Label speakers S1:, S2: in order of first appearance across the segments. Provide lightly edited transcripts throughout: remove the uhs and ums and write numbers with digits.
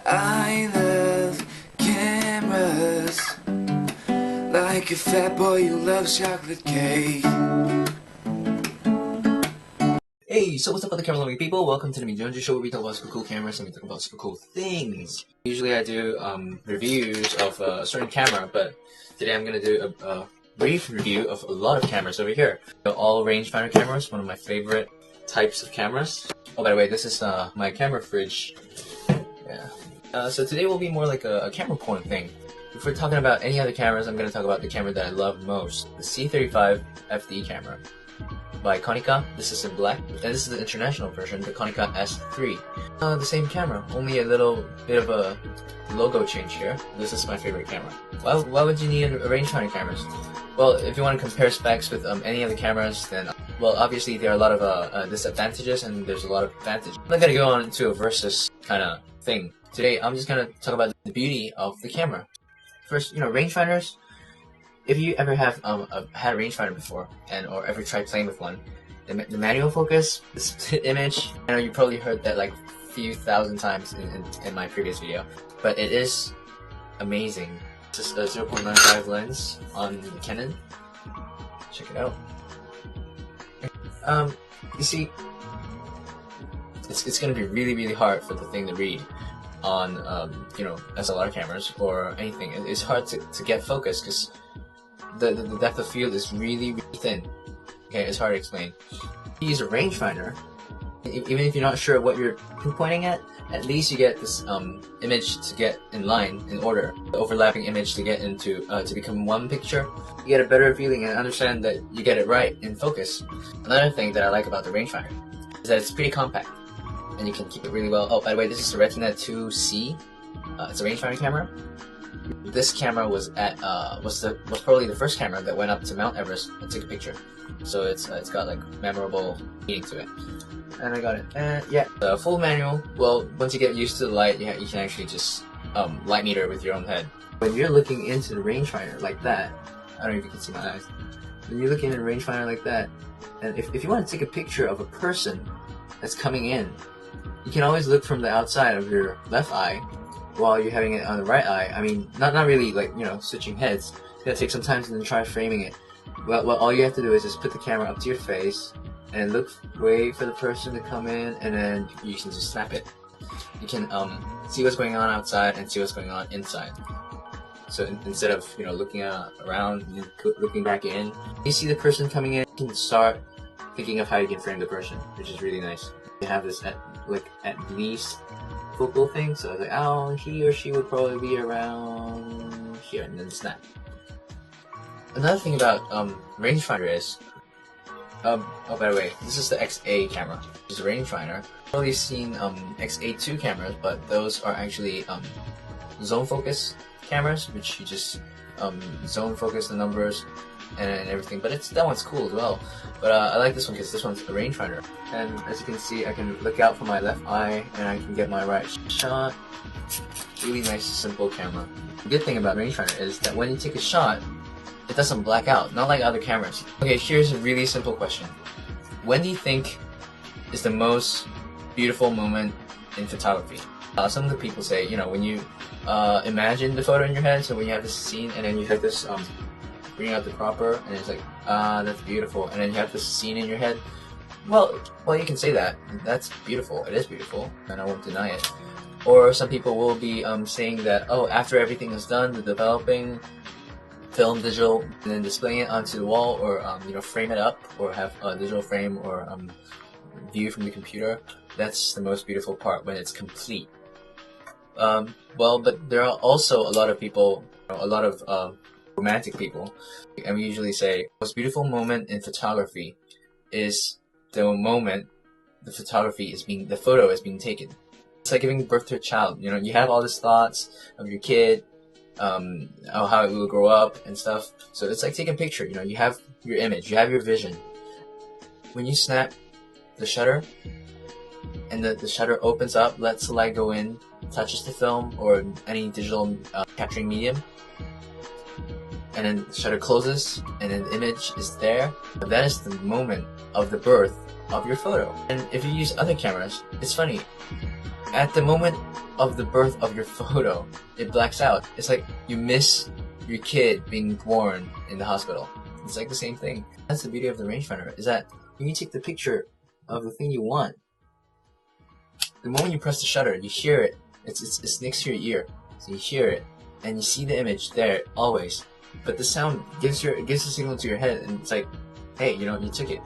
S1: I love cameras like a fat boy who loves chocolate cake.
S2: Hey, so what's up other camera loving people? Welcome to the Mijonju Show where we talk about super cool cameras and we talk about super cool things. Usually I do reviews of a certain camera, but today I'm going to do a brief review of a lot of cameras over here. All rangefinder cameras, one of my favorite types of cameras. Oh, by the way, this is my camera fridge. Yeah. So today will be more like a camera porn thing. If we're talking about any other cameras, I'm going to talk about the camera that I love most. The C35 FD camera by Konica. This is in black, and this is the international version, the Konica S3. The same camera, only a little bit of a logo change here. This is my favorite camera. Why would you need a rangefinder cameras? Well, if you want to compare specs with any other cameras, then well, obviously there are a lot of disadvantages and there's a lot of advantages. I'm not gonna go on to a versus kind of thing. Today, I'm just gonna talk about the beauty of the camera. First, rangefinders. If you ever have had a rangefinder before, or ever tried playing with one, the manual focus, the split image, I know you probably heard that like a few thousand times in my previous video, but it is amazing. This is a 0.95 lens on the Canon. Check it out. You see, it's gonna be really hard for the thing to read on SLR cameras or anything. It's hard to get focus because the depth of field is really thin. Okay, it's hard to explain. You use a rangefinder, even if you're not sure what you're pinpointing at least you get this image to get in line, in order. The overlapping image to get into, to become one picture. You get a better feeling and understand that you get it right in focus. Another thing that I like about the rangefinder is that it's pretty compact and you can keep it really well. Oh, by the way, this is the Retina 2C. It's a rangefinder camera. This camera was probably the first camera that went up to Mount Everest and took a picture. So it's got like memorable meaning to it. And I got it. And yeah, the full manual. Well, once you get used to the light, you can actually just light meter with your own head. When you're looking into the rangefinder like that, I don't know if you can see my eyes. When you're looking in a rangefinder like that, and if you want to take a picture of a person that's coming in, you can always look from the outside of your left eye while you're having it on the right eye. I mean, not really like, switching heads. It's gonna take some time and then try framing it. Well, all you have to do is just put the camera up to your face and wait for the person to come in, and then you can just snap it. You can see what's going on outside and see what's going on inside. So instead of looking around and looking back in, you see the person coming in, you can start thinking of how you can frame the person, which is really nice. You have this at least focal thing, so I was like, oh, he or she would probably be around here, and then snap. Another thing about rangefinder is, oh, by the way, this is the XA camera, which is a rangefinder. I've only seen XA2 cameras, but those are actually zone focus cameras, which you just zone focus the numbers and everything. But that one's cool as well. But I like this one because this one's a rangefinder. And as you can see, I can look out for my left eye and I can get my right shot. Really nice, simple camera. The good thing about rangefinder is that when you take a shot, it doesn't black out, not like other cameras. Okay, here's a really simple question. When do you think is the most beautiful moment in photography? Some of the people say, when you imagine the photo in your head, so when you have this scene and then you have this, bring out the cropper and it's like, that's beautiful, and then you have this scene in your head. Well, you can say that. That's beautiful. It is beautiful, and I won't deny it. Or some people will be saying that, oh, after everything is done, the developing, film digital, and then displaying it onto the wall, or frame it up, or have a digital frame, or view from the computer. That's the most beautiful part, when it's complete. Well, but there are also a lot of people, a lot of romantic people, and we usually say the most beautiful moment in photography is the moment the photo is being taken. It's like giving birth to a child. You have all these thoughts of your kid, how it will grow up and stuff. So it's like taking a picture. You have your image, you have your vision. When you snap the shutter, and the shutter opens up, lets the light go in, touches the film or any digital capturing medium, and then the shutter closes, and then the image is there. That is the moment of the birth of your photo. And if you use other cameras, it's funny. at the moment of the birth of your photo, it blacks out. It's like you miss your kid being born in the hospital. It's like the same thing. That's the beauty of the rangefinder, is that when you take the picture of the thing you want, the moment you press the shutter, you hear it. It's next to your ear, so you hear it, and you see the image there always. But the sound gives a signal to your head, and it's like, hey, you know, you took it.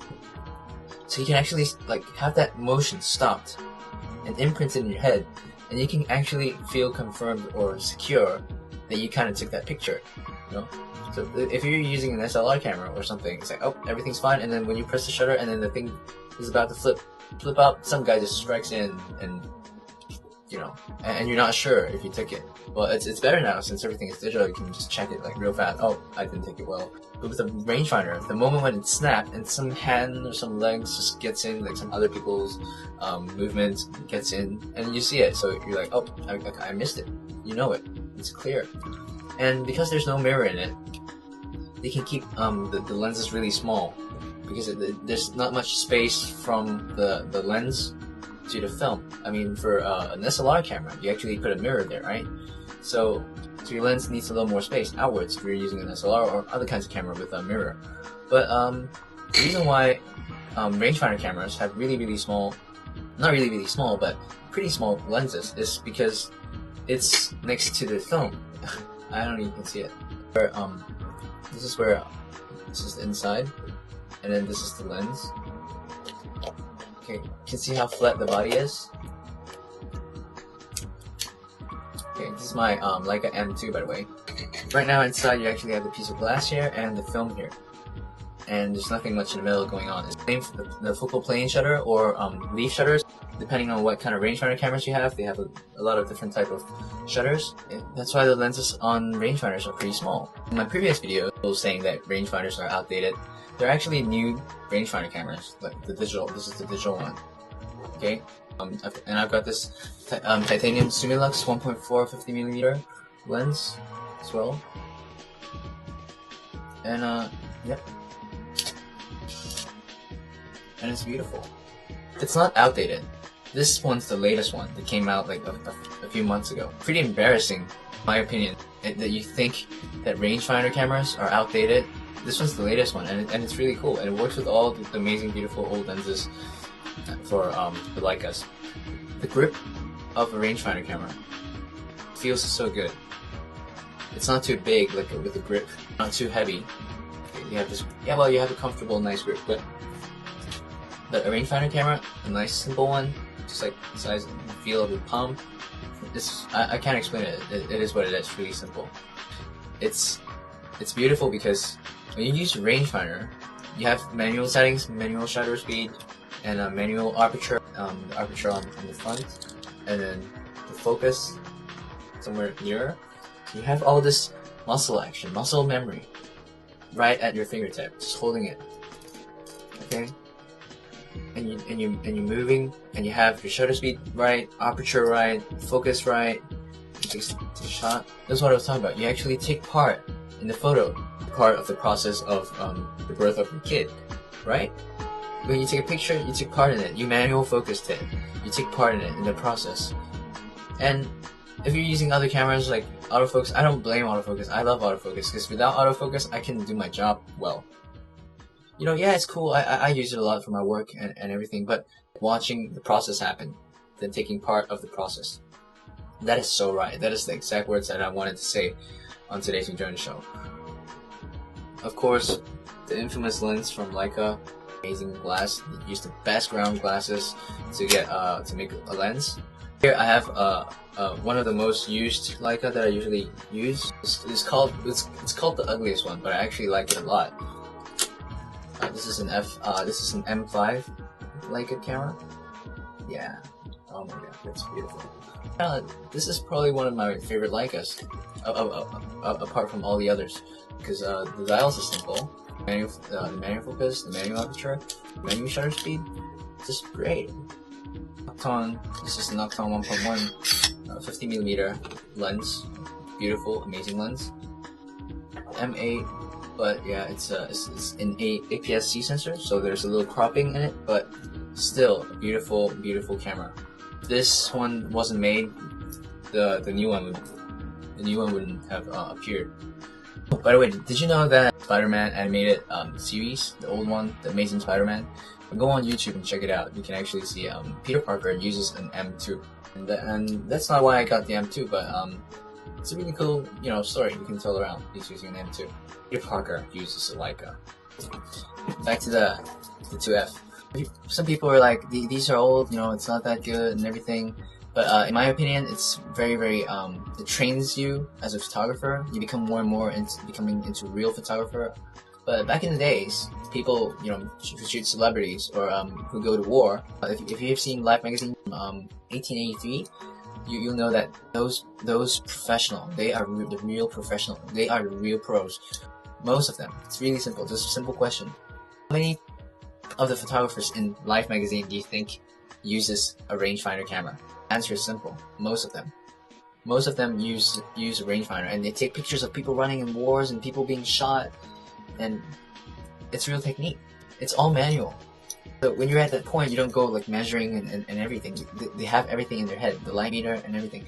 S2: So you can actually like have that motion stopped and imprinted in your head, and you can actually feel confirmed or secure that you kind of took that picture. You know. So if you're using an SLR camera or something, it's like, oh, everything's fine, and then when you press the shutter, and then the thing is about to flip out, some guy just strikes in, and you know, and you're not sure if you took it. Well, it's better now since everything is digital. You can just check it like real fast. Oh, I didn't take it well. But with the rangefinder, the moment when it snapped and some hand or some legs just gets in, like some other people's movement gets in, and you see it. So you're like, oh, I missed it. You know it. It's clear. And because there's no mirror in it, they can keep the lenses really small, because there's not much space from the lens to the film. I mean, for an SLR camera, you actually put a mirror there, right? So your lens needs a little more space outwards if you're using an SLR or other kinds of camera with a mirror. But the reason why rangefinder cameras have really small, not really small, but pretty small lenses is because it's next to the film. I don't even see it. Where, this is the inside, and then this is the lens. Okay, you can see how flat the body is. Okay, this is my Leica M2, by the way. Right now inside you actually have a piece of glass here and the film here. And there's nothing much in the middle going on. It's the same for the focal plane shutter or leaf shutters. Depending on what kind of rangefinder cameras you have, they have a lot of different type of shutters. And that's why the lenses on rangefinders are pretty small. In my previous video, I was saying that rangefinders are outdated. They're actually new rangefinder cameras, like the digital. This is the digital one. Okay, and I've got this titanium Sumilux 1.4 50mm lens as well. And yep, and it's beautiful. It's not outdated. This one's the latest one that came out like a few months ago. Pretty embarrassing, in my opinion, that you think that rangefinder cameras are outdated. This one's the latest one, and it's really cool, and it works with all the amazing, beautiful old lenses for the Leicas. The grip of a rangefinder camera feels so good. It's not too big, like with the grip, not too heavy. You have this, yeah, well, you have a comfortable, nice grip, but a rangefinder camera, a nice simple one, just like the size and feel of the palm. I can't explain it. It is what it is. It's really simple. It's beautiful because when you use a rangefinder, you have manual settings, manual shutter speed, and a manual aperture. The aperture on the front, and then the focus somewhere nearer. So you have all this muscle action, muscle memory, right at your fingertip, just holding it. Okay. And you're moving, and you have your shutter speed right, aperture right, focus right. Take a shot. That's what I was talking about. You actually take part in the photo, part of the process of the birth of your kid, right? When you take a picture, you take part in it. You manual focused it. You take part in it in the process. And if you're using other cameras like autofocus, I don't blame autofocus. I love autofocus because without autofocus, I can do my job well. You know, yeah, it's cool. I use it a lot for my work and everything, but watching the process happen, then taking part of the process. That is so right. That is the exact words that I wanted to say on today's Mijonju Show. Of course, the infamous lens from Leica, amazing glass. They use the best ground glasses to get to make a lens. Here I have one of the most used Leica that I usually use. It's called the ugliest one, but I actually like it a lot. This is an M5 Leica camera. Yeah. Oh my god, that's beautiful. This is probably one of my favorite Leicas, apart from all the others, because the dials are simple. The manual focus, the manual aperture, manual shutter speed, just great. Nocton, this is the Nocton 1.1 50mm lens, beautiful, amazing lens. M8. But yeah, it's an APS-C sensor, so there's a little cropping in it, but still a beautiful, beautiful camera. this one wasn't made, the new one wouldn't have appeared. Oh, by the way, did you know that Spider-Man animated series, the old one, the Amazing Spider-Man? Go on YouTube and check it out. You can actually see Peter Parker uses an M2, and that's not why I got the M2, but it's a really cool, story you can tell around. He's using an M2. Peter Parker uses a Leica. Back to the 2F. Some people are like, these are old, it's not that good and everything. But in my opinion, it's very, very, it trains you as a photographer. You become more and more becoming into real photographer. But back in the days, people, who shoot celebrities or who go to war, if you've seen Life magazine from 1883, you'll know that those professional, they are the real professional. They are the real pros. Most of them. It's really simple. Just a simple question. How many of the photographers in Life magazine do you think uses a rangefinder camera? Answer is simple. Most of them. Most of them use a rangefinder, and they take pictures of people running in wars and people being shot, and it's real technique. It's all manual. So when you're at that point, you don't go like measuring and everything. They have everything in their head, the light meter and everything.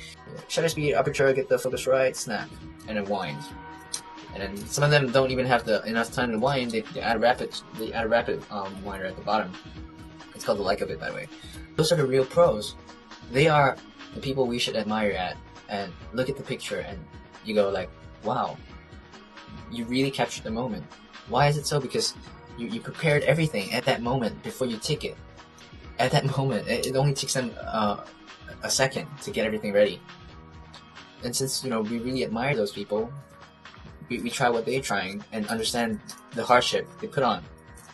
S2: Shutter speed, aperture, get the focus right, snap, and then wind. And then some of them don't even have enough time to wind. They add a rapid winder at the bottom. It's called the Leica bit, by the way. Those are the real pros. They are the people we should admire at. And look at the picture, and you go like, wow, you really captured the moment. Why is it so? Because you prepared everything at that moment before you take it. At that moment, it only takes them a second to get everything ready. And since we really admire those people, we try what they're trying and understand the hardship they put on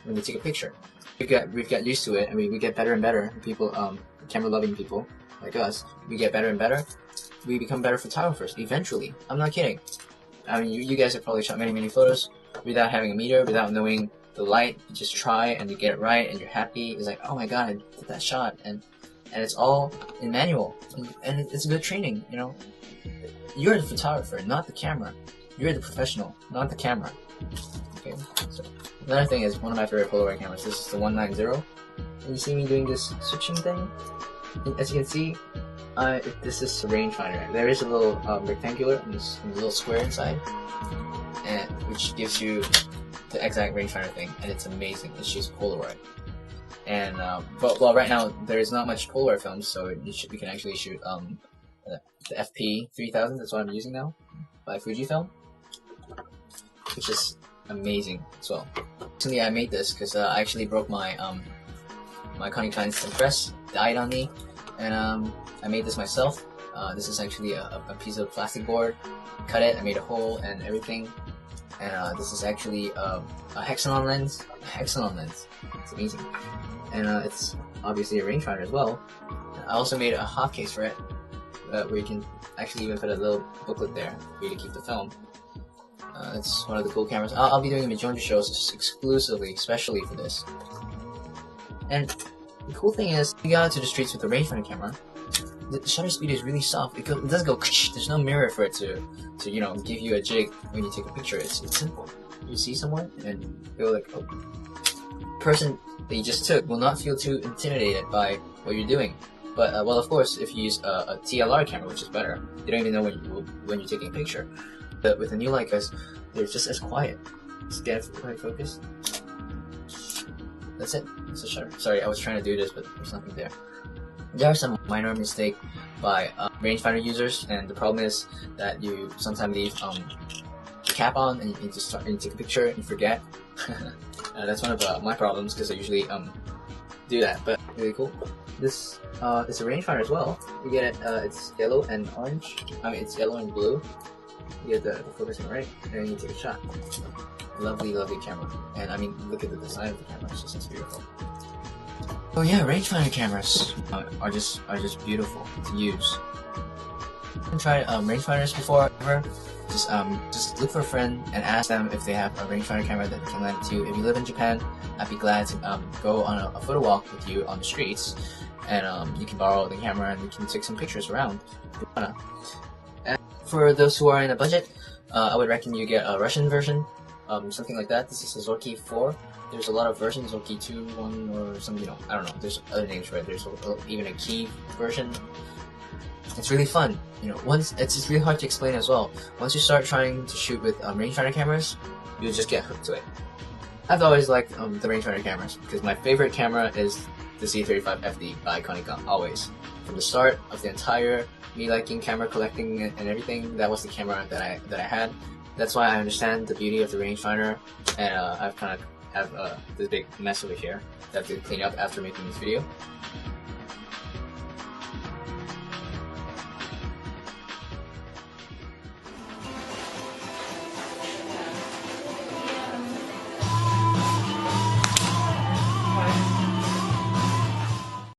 S2: when they take a picture. We've got used to it, and we get better and better. People, camera-loving people like us, we get better and better. We become better photographers eventually. I'm not kidding. I mean, you guys have probably shot many photos without having a meter, without knowing the light. You just try and you get it right, and you're happy. It's like, oh my god, I did that shot, and it's all in manual, and it's good training. You're the photographer, not the camera. You're the professional, not the camera. Okay. So another thing is one of my favorite Polaroid cameras. This is the 190. And you see me doing this switching thing. As you can see, this is a rangefinder. There is a little rectangular and a little square inside, and which gives you the exact rangefinder thing, and it's amazing. It shoots Polaroid. And but right now there is not much Polaroid films, so we can actually shoot the FP 3000. That's what I'm using now by Fujifilm, which is amazing as well. Recently I made this because I actually broke my my Connie press died on me, and I made this myself. This is actually a piece of plastic board. Cut it, I made a hole and everything. And this is actually a hexagon lens. It's amazing. And it's obviously a rangefinder as well. I also made a hot case for it, where you can actually even put a little booklet there for you to keep the film. It's one of the cool cameras. I'll be doing Mijonju shows exclusively, especially for this. And the cool thing is, you go out to the streets with the rangefinder camera, the shutter speed is really soft. It doesn't go. There's no mirror for it to give you a jig when you take a picture. It's simple. You see someone and you're like, oh, the person that you just took will not feel too intimidated by what you're doing. But well, of course, if you use a TLR camera, which is better, they don't even know when you're taking a picture. But with the new Leicas, they're just as quiet. Just get it right focus. That's it. It's a shutter. Sorry, I was trying to do this, but there's nothing there. There are some minor mistakes by rangefinder users, and the problem is that you sometimes leave the cap on, and you need to start and you take a picture and you forget. That's one of my problems, because I usually do that. But really cool. This is a rangefinder as well. You get it. It's yellow and orange. I mean, it's yellow and blue. You get the focusing right, and then you take a shot. Lovely, lovely camera. And I mean, look at the design of the camera. It's just beautiful. Oh yeah, rangefinder cameras are just beautiful to use. You haven't tried rangefinders before ever? Just look for a friend and ask them if they have a rangefinder camera that can lend it to you. If you live in Japan, I'd be glad to go on a photo walk with you on the streets, and you can borrow the camera and we can take some pictures around if you wanna. And for those who are in a budget, I would recommend you get a Russian version. something like that. This is a Zorky 4. There's a lot of versions, Zorky 2, 1, or some, I don't know. There's other names for it. There's even a key version. It's really fun. It's just really hard to explain as well. Once you start trying to shoot with rangefinder cameras, you'll just get hooked to it. I've always liked the rangefinder cameras because my favorite camera is the C35 FD by Konica. Always, from the start of the entire me liking camera collecting and everything, that was the camera that I had. That's why I understand the beauty of the rangefinder, and I've kind of have this big mess over here that I have to clean up after making this video.